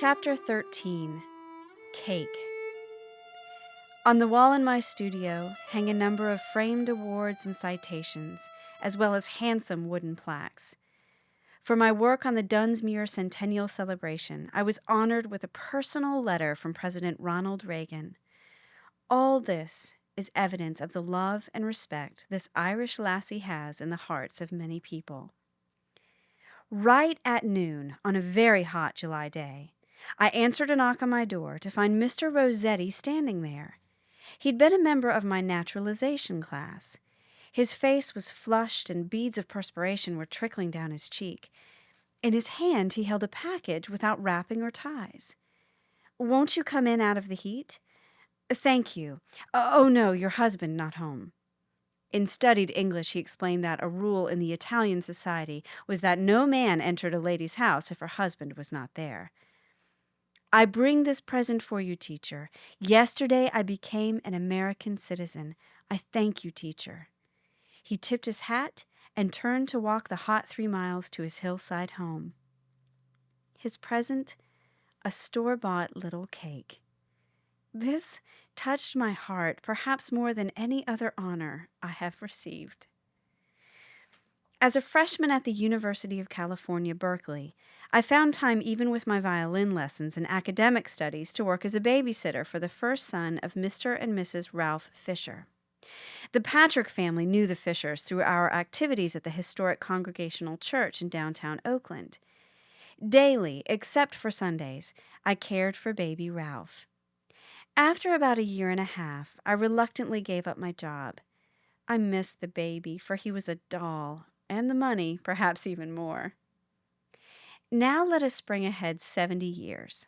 Chapter 13. Cake. On the wall in my studio hang a number of framed awards and citations, as well as handsome wooden plaques. For my work on the Dunsmuir Centennial celebration, I was honored with a personal letter from President Ronald Reagan. All this is evidence of the love and respect this Irish lassie has in the hearts of many people. Right at noon, on a very hot July day, I answered a knock on my door to find Mr. Rossetti standing there. He'd been a member of my naturalization class. His face was flushed and beads of perspiration were trickling down his cheek. In his hand he held a package without wrapping or ties. "Won't you come in out of the heat?" "Thank you. Oh, no, your husband not home." In studied English, he explained that a rule in the Italian society was that no man entered a lady's house if her husband was not there. "I bring this present for you, teacher. Yesterday I became an American citizen. I thank you, teacher." He tipped his hat and turned to walk the hot 3 miles to his hillside home. His present, a store-bought little cake. This touched my heart perhaps more than any other honor I have received. As a freshman at the University of California, Berkeley, I found time even with my violin lessons and academic studies to work as a babysitter for the first son of Mr. and Mrs. Ralph Fisher. The Patrick family knew the Fishers through our activities at the historic Congregational Church in downtown Oakland. Daily, except for Sundays, I cared for baby Ralph. After about a year and a half, I reluctantly gave up my job. I missed the baby, for he was a doll, and the money, perhaps even more. Now let us spring ahead 70 years.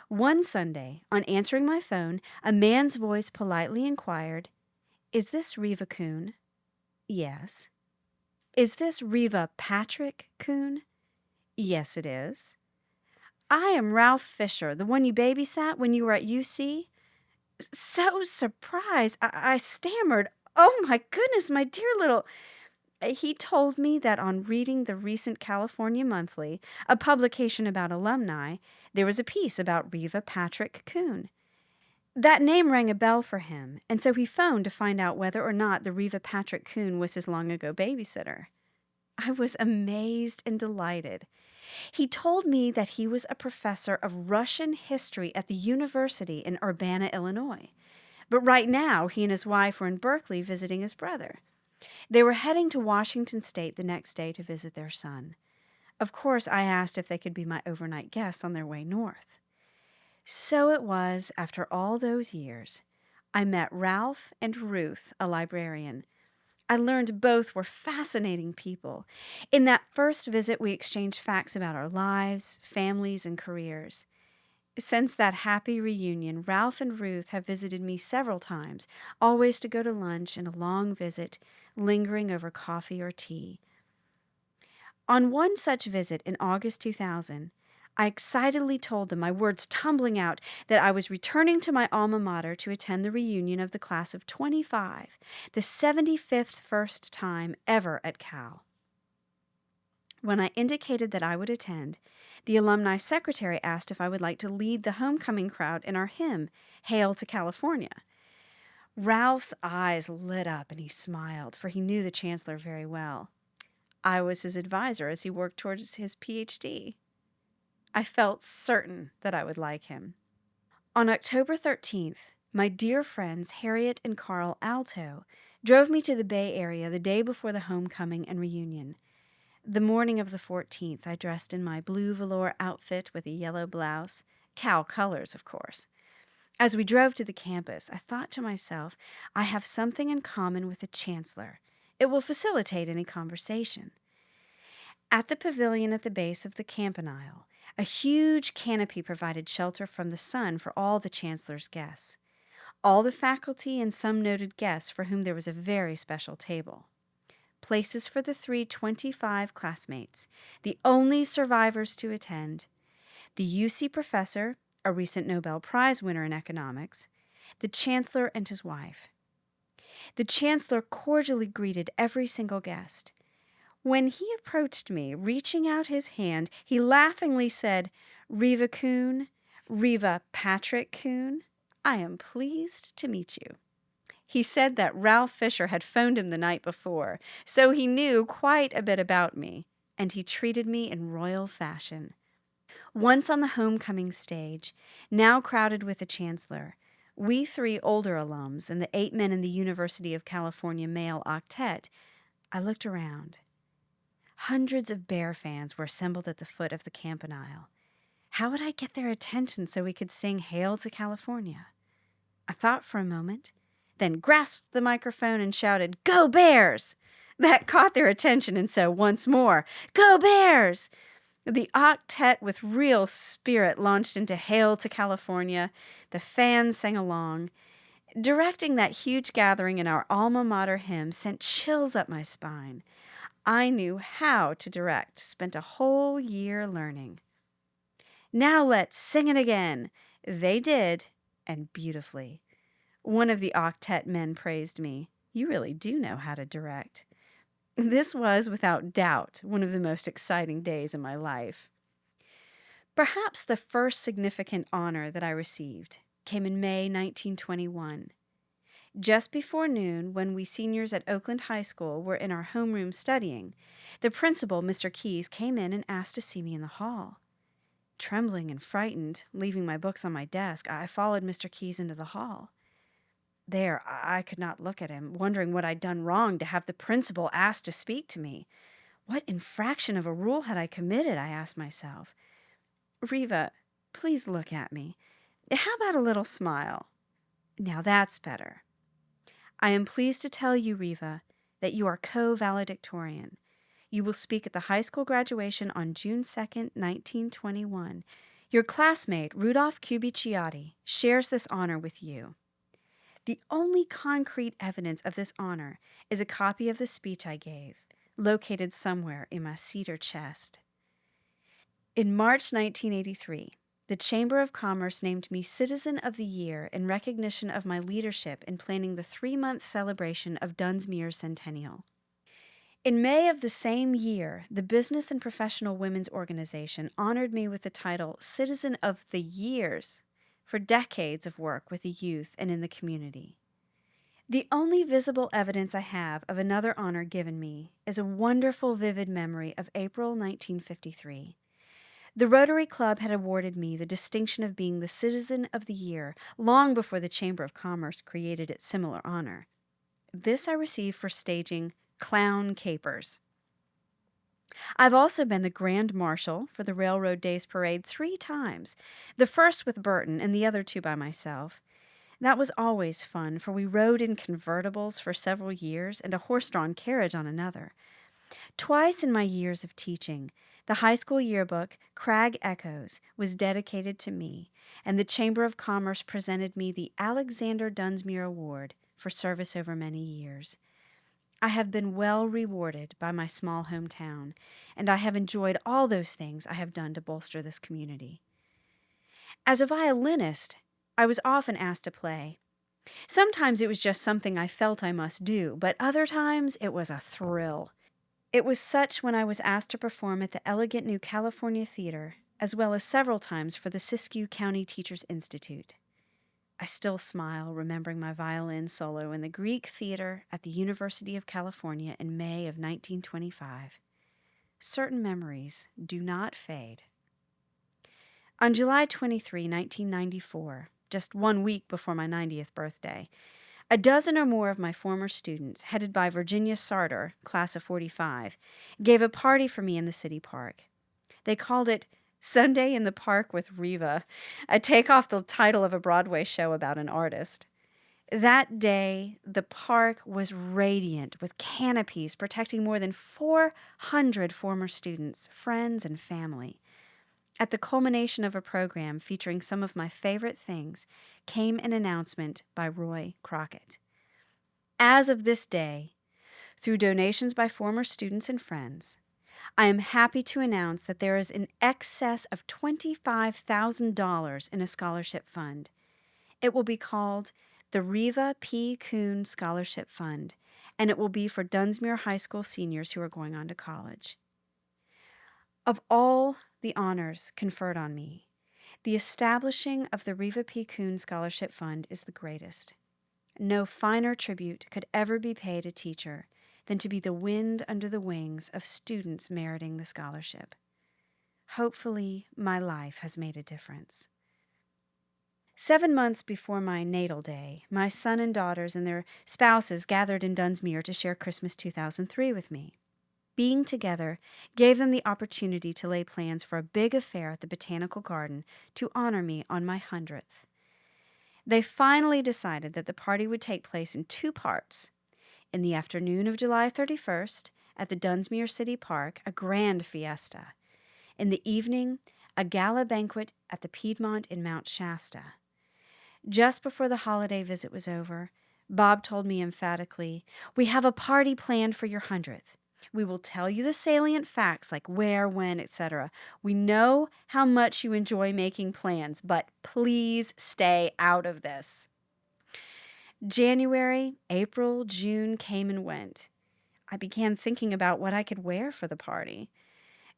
One Sunday, on answering my phone, a man's voice politely inquired, "Is this Reva Coon?" "Yes." "Is this Reva Patrick Coon?" "Yes, it is." "I am Ralph Fisher, the one you babysat when you were at UC." So surprised, I stammered, "Oh my goodness, my dear little—" He told me that on reading the recent California Monthly, a publication about alumni, there was a piece about Reva Patrick Coon. That name rang a bell for him, and so he phoned to find out whether or not the Reva Patrick Coon was his long-ago babysitter. I was amazed and delighted. He told me that he was a professor of Russian history at the university in Urbana, Illinois. But right now, he and his wife were in Berkeley visiting his brother. They were heading to Washington State the next day to visit their son. Of course, I asked if they could be my overnight guests on their way north. So it was, after all those years, I met Ralph and Ruth, a librarian. I learned both were fascinating people. In that first visit, we exchanged facts about our lives, families, and careers. Since that happy reunion, Ralph and Ruth have visited me several times, always to go to lunch and a long visit, lingering over coffee or tea. On one such visit in August 2000, I excitedly told them, my words tumbling out, that I was returning to my alma mater to attend the reunion of the class of 25, the 75th first time ever at Cal. When I indicated that I would attend, the alumni secretary asked if I would like to lead the homecoming crowd in our hymn, "Hail to California." Ralph's eyes lit up and he smiled, for he knew the chancellor very well. I was his advisor as he worked towards his PhD. I felt certain that I would like him. On October 13th, my dear friends Harriet and Carl Alto drove me to the Bay Area the day before the homecoming and reunion. The morning of the 14th, I dressed in my blue velour outfit with a yellow blouse, Cal colors, of course. As we drove to the campus, I thought to myself, I have something in common with the chancellor. It will facilitate any conversation. At the pavilion at the base of the campanile, a huge canopy provided shelter from the sun for all the chancellor's guests, all the faculty and some noted guests for whom there was a very special table. Places for the 325 classmates, the only survivors to attend, the UC professor, a recent Nobel Prize winner in economics, the chancellor and his wife. The chancellor cordially greeted every single guest. When he approached me, reaching out his hand, he laughingly said, Reva Coon, Reva Patrick Coon, I am pleased to meet you." He said that Ralph Fisher had phoned him the night before, so he knew quite a bit about me, and he treated me in royal fashion. Once on the homecoming stage, now crowded with the chancellor, we 3 older alums and the 8 men in the University of California male octet, I looked around. Hundreds of Bear fans were assembled at the foot of the campanile. How would I get their attention so we could sing "Hail to California"? I thought for a moment, then grasped the microphone and shouted, "Go Bears!" That caught their attention, and so once more, "Go Bears!" The octet with real spirit launched into "Hail to California." The fans sang along. Directing that huge gathering in our alma mater hymn sent chills up my spine. I knew how to direct, spent a whole year learning. "Now let's sing it again." They did, and beautifully. One of the octet men praised me. "You really do know how to direct." This was, without doubt, one of the most exciting days in my life. Perhaps the first significant honor that I received came in May 1921. Just before noon, when we seniors at Oakland High School were in our homeroom studying, the principal, Mr. Keyes, came in and asked to see me in the hall. Trembling and frightened, leaving my books on my desk, I followed Mr. Keyes into the hall. There, I could not look at him, wondering what I'd done wrong to have the principal ask to speak to me. What infraction of a rule had I committed, I asked myself. "Reva, please look at me. How about a little smile? Now that's better. I am pleased to tell you, Reva, that you are co-valedictorian. You will speak at the high school graduation on June 2nd, 1921. Your classmate, Rudolph Cubicciati, shares this honor with you. The only concrete evidence of this honor is a copy of the speech I gave, located somewhere in my cedar chest. In March 1983, the Chamber of Commerce named me Citizen of the Year in recognition of my leadership in planning the 3-month celebration of Dunsmuir Centennial. In May of the same year, the Business and Professional Women's Organization honored me with the title Citizen of the Years for decades of work with the youth and in the community. The only visible evidence I have of another honor given me is a wonderful, vivid memory of April 1953. The Rotary Club had awarded me the distinction of being the Citizen of the Year long before the Chamber of Commerce created its similar honor. This I received for staging clown capers. I've also been the Grand Marshal for the Railroad Days Parade 3 times, the first with Burton and the other 2 by myself. That was always fun, for we rode in convertibles for several years and a horse-drawn carriage on another. Twice in my years of teaching, the high school yearbook, Crag Echoes, was dedicated to me, and the Chamber of Commerce presented me the Alexander Dunsmuir Award for service over many years. I have been well rewarded by my small hometown, and I have enjoyed all those things I have done to bolster this community. As a violinist, I was often asked to play. Sometimes it was just something I felt I must do, but other times it was a thrill. It was such when I was asked to perform at the elegant new California Theater, as well as several times for the Siskiyou County Teachers Institute. I still smile remembering my violin solo in the Greek Theater at the University of California in May of 1925. Certain memories do not fade. On July 23, 1994, just 1 week before my 90th birthday, a dozen or more of my former students, headed by Virginia Sartor, class of 45, gave a party for me in the city park. They called it Sunday in the Park with Reva, a takeoff the title of a Broadway show about an artist. That day, the park was radiant with canopies protecting more than 400 former students, friends, and family. At the culmination of a program featuring some of my favorite things came an announcement by Roy Crockett. As of this day, through donations by former students and friends, I am happy to announce that there is in excess of $25,000 in a scholarship fund. It will be called the Reva P. Kuhn Scholarship Fund, and it will be for Dunsmuir High School seniors who are going on to college. Of all the honors conferred on me, The establishing of the Reva P. Kuhn Scholarship Fund is the greatest. No finer tribute could ever be paid a teacher than to be the wind under the wings of students meriting the scholarship. Hopefully, my life has made a difference. 7 months before my natal day, my son and daughters and their spouses gathered in Dunsmuir to share Christmas 2003 with me. Being together gave them the opportunity to lay plans for a big affair at the Botanical Garden to honor me on my 100th. They finally decided that the party would take place in 2 parts. In the afternoon of July 31st, at the Dunsmuir City Park, a grand fiesta. In the evening, a gala banquet at the Piedmont in Mount Shasta. Just before the holiday visit was over, Bob told me emphatically, "We have a party planned for your 100th. We will tell you the salient facts like where, when, etc. We know how much you enjoy making plans, but please stay out of this." January, April, June came and went. I began thinking about what I could wear for the party.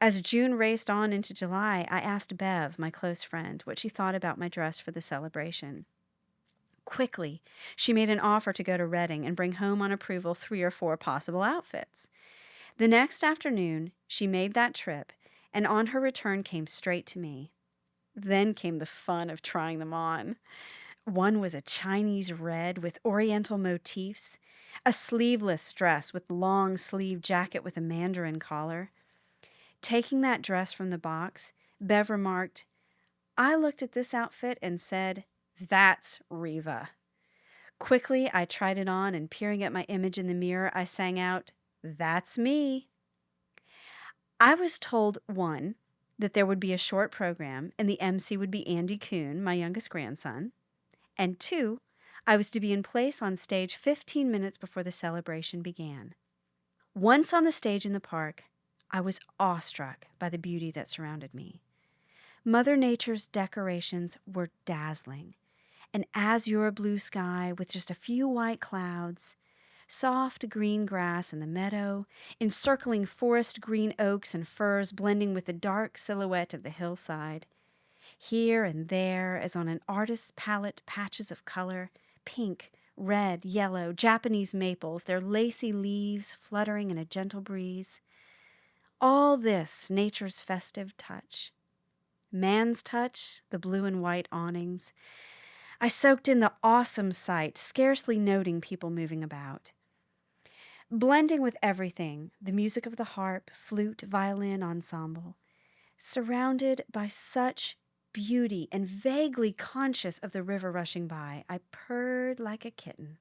As June raced on into July, I asked Bev, my close friend, what she thought about my dress for the celebration. Quickly, she made an offer to go to Reading and bring home on approval 3 or 4 possible outfits. The next afternoon, she made that trip, and on her return came straight to me. Then came the fun of trying them on. One was a Chinese red with oriental motifs, a sleeveless dress with long sleeve jacket with a mandarin collar. Taking that dress from the box, Bev remarked, "I looked at this outfit and said, 'That's Reva.'" Quickly, I tried it on, and peering at my image in the mirror, I sang out, "That's me." I was told, 1, that there would be a short program, and the MC would be Andy Coon, my youngest grandson, and 2, I was to be in place on stage 15 minutes before the celebration began. Once on the stage in the park, I was awestruck by the beauty that surrounded me. Mother Nature's decorations were dazzling. An azure blue sky with just a few white clouds, soft green grass in the meadow, encircling forest green oaks and firs blending with the dark silhouette of the hillside. Here and there, as on an artist's palette, patches of color, pink, red, yellow, Japanese maples, their lacy leaves fluttering in a gentle breeze. All this nature's festive touch. Man's touch, the blue and white awnings. I soaked in the awesome sight, scarcely noting people moving about. Blending with everything, the music of the harp, flute, violin ensemble. Surrounded by such beauty and vaguely conscious of the river rushing by, I purred like a kitten.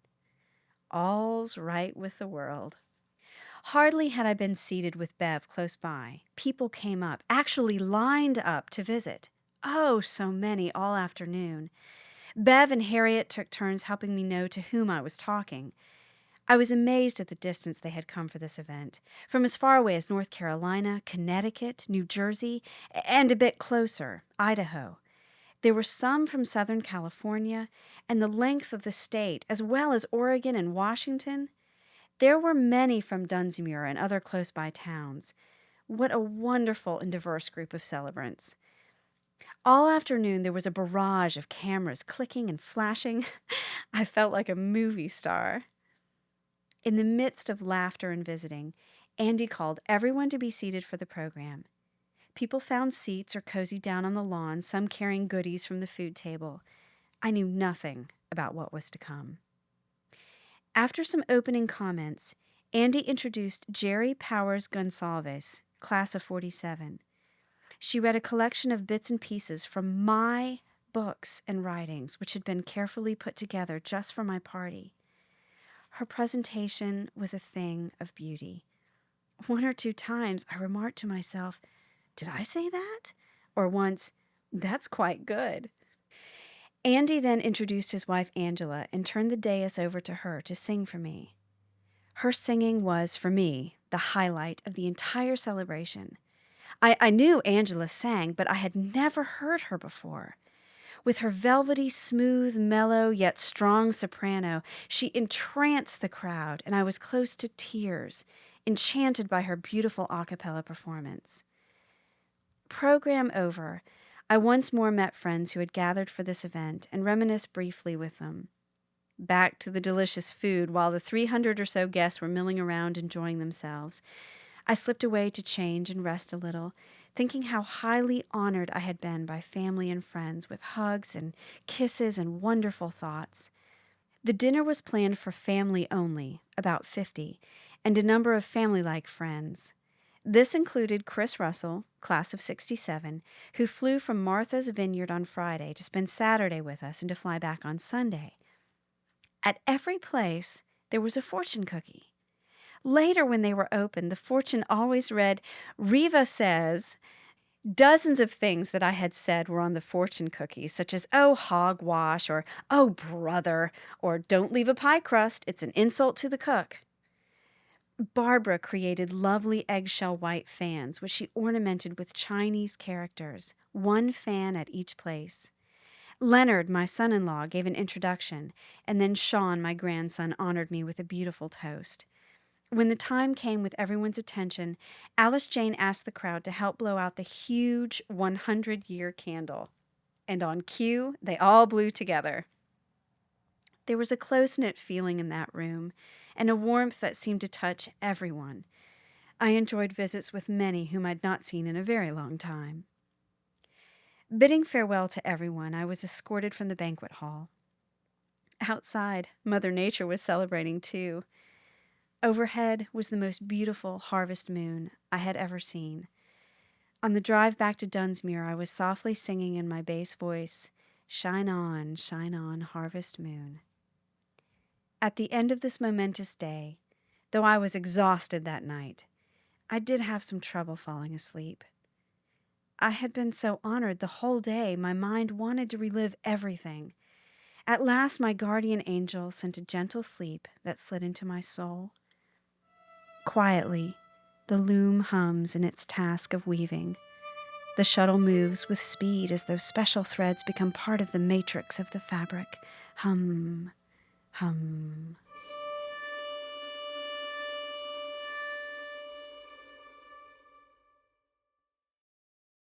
All's right with the world. Hardly had I been seated with Bev close by. People came up, actually lined up to visit. Oh, so many all afternoon. Bev and Harriet took turns helping me know to whom I was talking. I was amazed at the distance they had come for this event, from as far away as North Carolina, Connecticut, New Jersey, and a bit closer, Idaho. There were some from Southern California and the length of the state, as well as Oregon and Washington. There were many from Dunsmuir and other close-by towns. What a wonderful and diverse group of celebrants. All afternoon, there was a barrage of cameras clicking and flashing. I felt like a movie star. In the midst of laughter and visiting, Andy called everyone to be seated for the program. People found seats or cozied down on the lawn, some carrying goodies from the food table. I knew nothing about what was to come. After some opening comments, Andy introduced Jerry Powers Gonsalves, class of 47. She read a collection of bits and pieces from my books and writings, which had been carefully put together just for my party. Her presentation was a thing of beauty. 1 or 2 times I remarked to myself, "Did I say that?" Or once, "That's quite good." Andy then introduced his wife Angela and turned the dais over to her to sing for me. Her singing was, for me, the highlight of the entire celebration. I knew Angela sang, but I had never heard her before. With her velvety, smooth, mellow, yet strong soprano, she entranced the crowd, and I was close to tears, enchanted by her beautiful acapella performance. Program over, I once more met friends who had gathered for this event and reminisced briefly with them. Back to the delicious food while the 300 or so guests were milling around enjoying themselves. I slipped away to change and rest a little, thinking how highly honored I had been by family and friends with hugs and kisses and wonderful thoughts. The dinner was planned for family only, about 50, and a number of family-like friends. This included Chris Russell, class of 67, who flew from Martha's Vineyard on Friday to spend Saturday with us and to fly back on Sunday. At every place, there was a fortune cookie. Later, when they were opened, the fortune always read, "Reva says." Dozens of things that I had said were on the fortune cookies, such as, "Oh, hogwash," or "Oh, brother," or "Don't leave a pie crust, it's an insult to the cook." Barbara created lovely eggshell white fans, which she ornamented with Chinese characters, one fan at each place. Leonard, my son-in-law, gave an introduction, and then Sean, my grandson, honored me with a beautiful toast. When the time came with everyone's attention, Alice Jane asked the crowd to help blow out the huge 100-year candle. And on cue, they all blew together. There was a close-knit feeling in that room, and a warmth that seemed to touch everyone. I enjoyed visits with many whom I'd not seen in a very long time. Bidding farewell to everyone, I was escorted from the banquet hall. Outside, Mother Nature was celebrating too. Overhead was the most beautiful harvest moon I had ever seen. On the drive back to Dunsmuir, I was softly singing in my bass voice, shine on, harvest moon." At the end of this momentous day, though I was exhausted that night, I did have some trouble falling asleep. I had been so honored the whole day, my mind wanted to relive everything. At last, my guardian angel sent a gentle sleep that slid into my soul. Quietly, the loom hums in its task of weaving. The shuttle moves with speed as though special threads become part of the matrix of the fabric. Hum, hum.